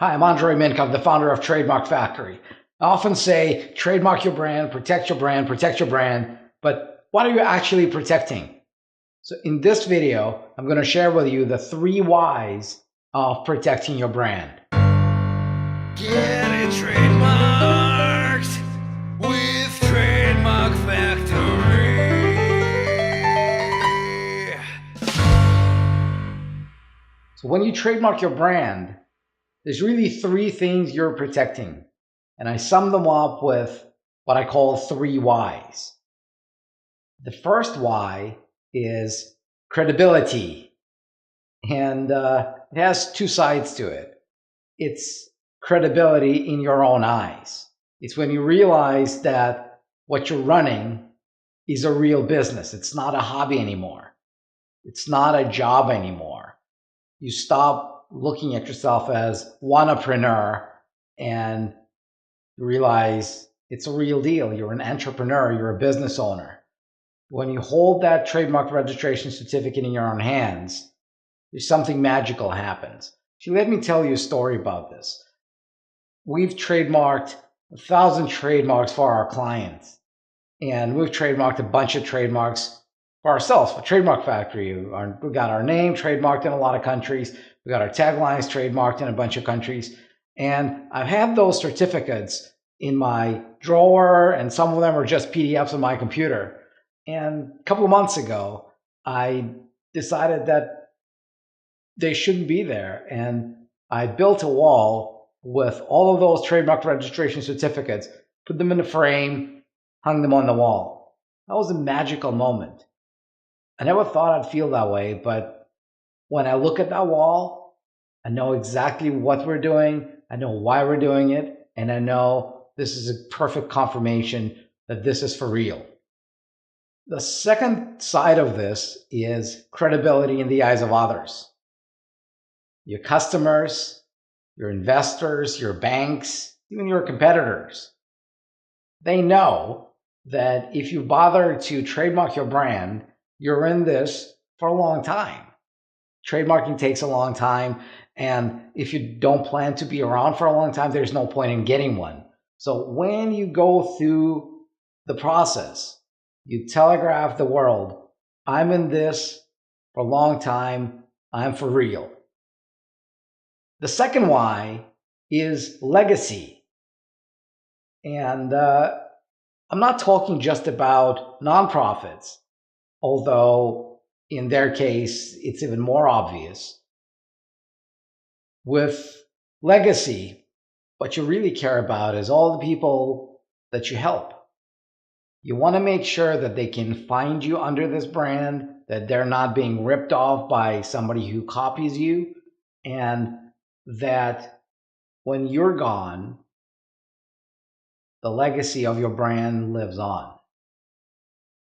Hi, I'm Andre Minkoff, the founder of Trademark Factory. I often say trademark your brand, protect your brand, but what are you actually protecting? So in this video, I'm going to share with you the 3 whys of protecting your brand. Get it trademarked with Trademark Factory. So when you trademark your brand, there's really 3 things you're protecting. And I sum them up with what I call 3 whys. The first why is credibility. And it has 2 sides to it. It's credibility in your own eyes. It's when you realize that what you're running is a real business. It's not a hobby anymore. It's not a job anymore. You stop looking at yourself as one-apreneur and realize it's a real deal. You're an entrepreneur. You're a business owner. When you hold that trademark registration certificate in your own hands, there's something magical happens. So let me tell you a story about this. We've trademarked 1,000 trademarks for our clients, and we've trademarked a bunch of trademarks for ourselves, for Trademark Factory. We got our name trademarked in a lot of countries. We got our taglines trademarked in a bunch of countries. And I've had those certificates in my drawer, and some of them are just PDFs on my computer. And a couple of months ago, I decided that they shouldn't be there. And I built a wall with all of those trademark registration certificates, put them in a frame, hung them on the wall. That was a magical moment. I never thought I'd feel that way, but when I look at that wall, I know exactly what we're doing, I know why we're doing it, and I know this is a perfect confirmation that this is for real. The second side of this is credibility in the eyes of others. Your customers, your investors, your banks, even your competitors. They know that if you bother to trademark your brand, you're in this for a long time. Trademarking takes a long time, and if you don't plan to be around for a long time, there's no point in getting one. So when you go through the process, you telegraph the world, I'm in this for a long time, I'm for real. The second why is legacy. And I'm not talking just about nonprofits, although in their case, it's even more obvious. With legacy, what you really care about is all the people that you help. You want to make sure that they can find you under this brand, that they're not being ripped off by somebody who copies you, and that when you're gone, the legacy of your brand lives on.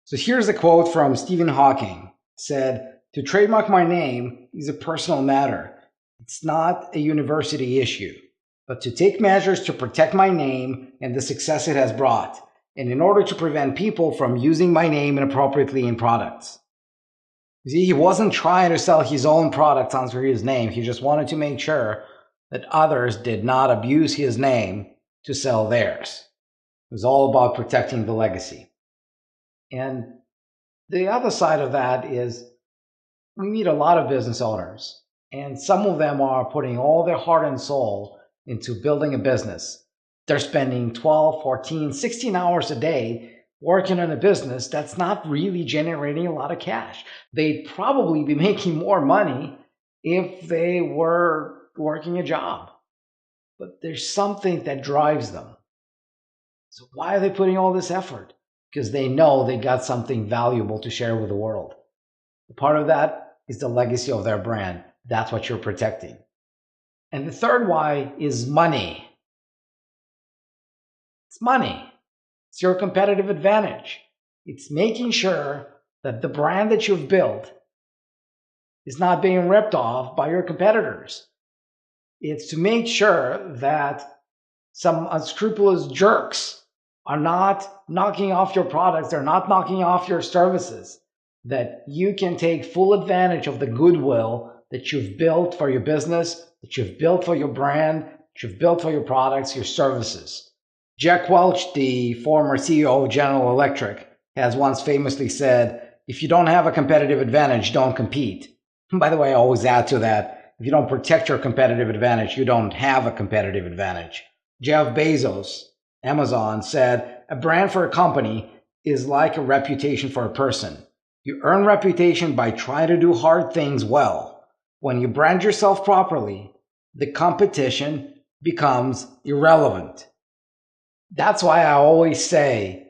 So here's a quote from Stephen Hawking. It said, "To trademark my name is a personal matter. It's not a university issue, but to take measures to protect my name and the success it has brought, and in order to prevent people from using my name inappropriately in products." You see, he wasn't trying to sell his own products under his name. He just wanted to make sure that others did not abuse his name to sell theirs. It was all about protecting the legacy. And the other side of that is we meet a lot of business owners, and some of them are putting all their heart and soul into building a business. They're spending 12, 14, 16 hours a day working on a business that's not really generating a lot of cash. They'd probably be making more money if they were working a job. But there's something that drives them. So why are they putting all this effort? Because they know they got something valuable to share with the world. Part of that is the legacy of their brand. That's what you're protecting. And the third why is money. It's money. It's your competitive advantage. It's making sure that the brand that you've built is not being ripped off by your competitors. It's to make sure that some unscrupulous jerks are not knocking off your products, they're not knocking off your services, that you can take full advantage of the goodwill that you've built for your business, that you've built for your brand, you've built for your products, your services. Jack Welch, the former CEO of General Electric, has once famously said, if you don't have a competitive advantage, don't compete. And by the way, I always add to that, if you don't protect your competitive advantage, you don't have a competitive advantage. Jeff Bezos, Amazon, said, a brand for a company is like a reputation for a person. You earn reputation by trying to do hard things well. When you brand yourself properly, the competition becomes irrelevant. That's why I always say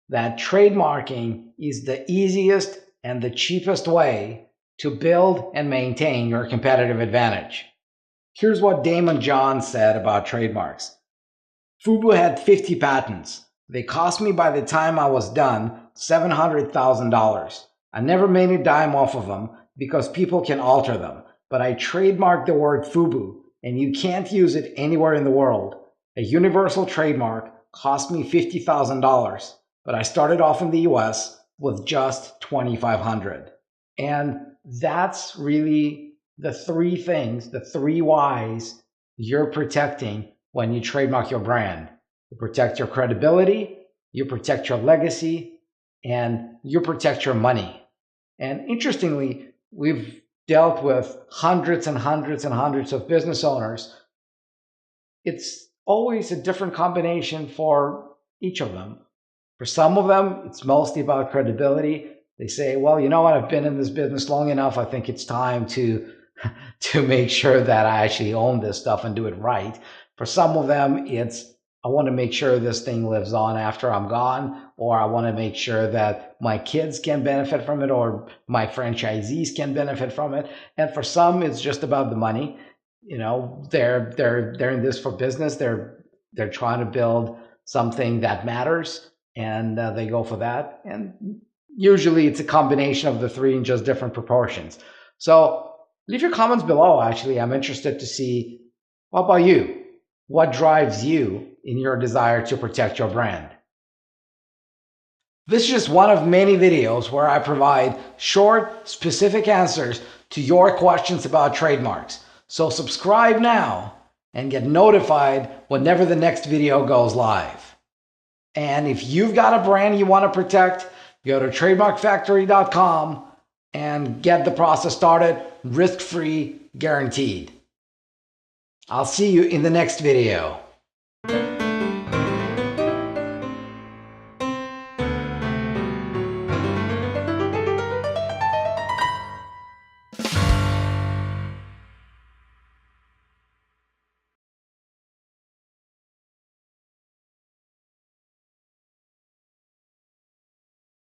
that trademarking is the easiest and the cheapest way to build and maintain your competitive advantage. Here's what Damon John said about trademarks. Fubu had 50 patents. They cost me by the time I was done $700,000. I never made a dime off of them because people can alter them, but I trademarked the word Fubu and you can't use it anywhere in the world. A universal trademark cost me $50,000, but I started off in the US with just $2,500. And that's really the three things, the three whys you're protecting when you trademark your brand. You protect your credibility, you protect your legacy, and you protect your money. And interestingly, we've dealt with hundreds and hundreds and hundreds of business owners. It's always a different combination for each of them. For some of them, it's mostly about credibility. They say, well, you know what, I've been in this business long enough. I think it's time to make sure that I actually own this stuff and do it right. For some of them, it's, I want to make sure this thing lives on after I'm gone, or I want to make sure that my kids can benefit from it, or my franchisees can benefit from it. And for some, it's just about the money. You know, they're in this for business. They're trying to build something that matters, and they go for that. And usually it's a combination of the three in just different proportions. So leave your comments below. Actually, I'm interested to see, what about you? What drives you in your desire to protect your brand? This is just one of many videos where I provide short, specific answers to your questions about trademarks. So subscribe now and get notified whenever the next video goes live. And if you've got a brand you want to protect, go to trademarkfactory.com and get the process started, risk-free, guaranteed. I'll see you in the next video.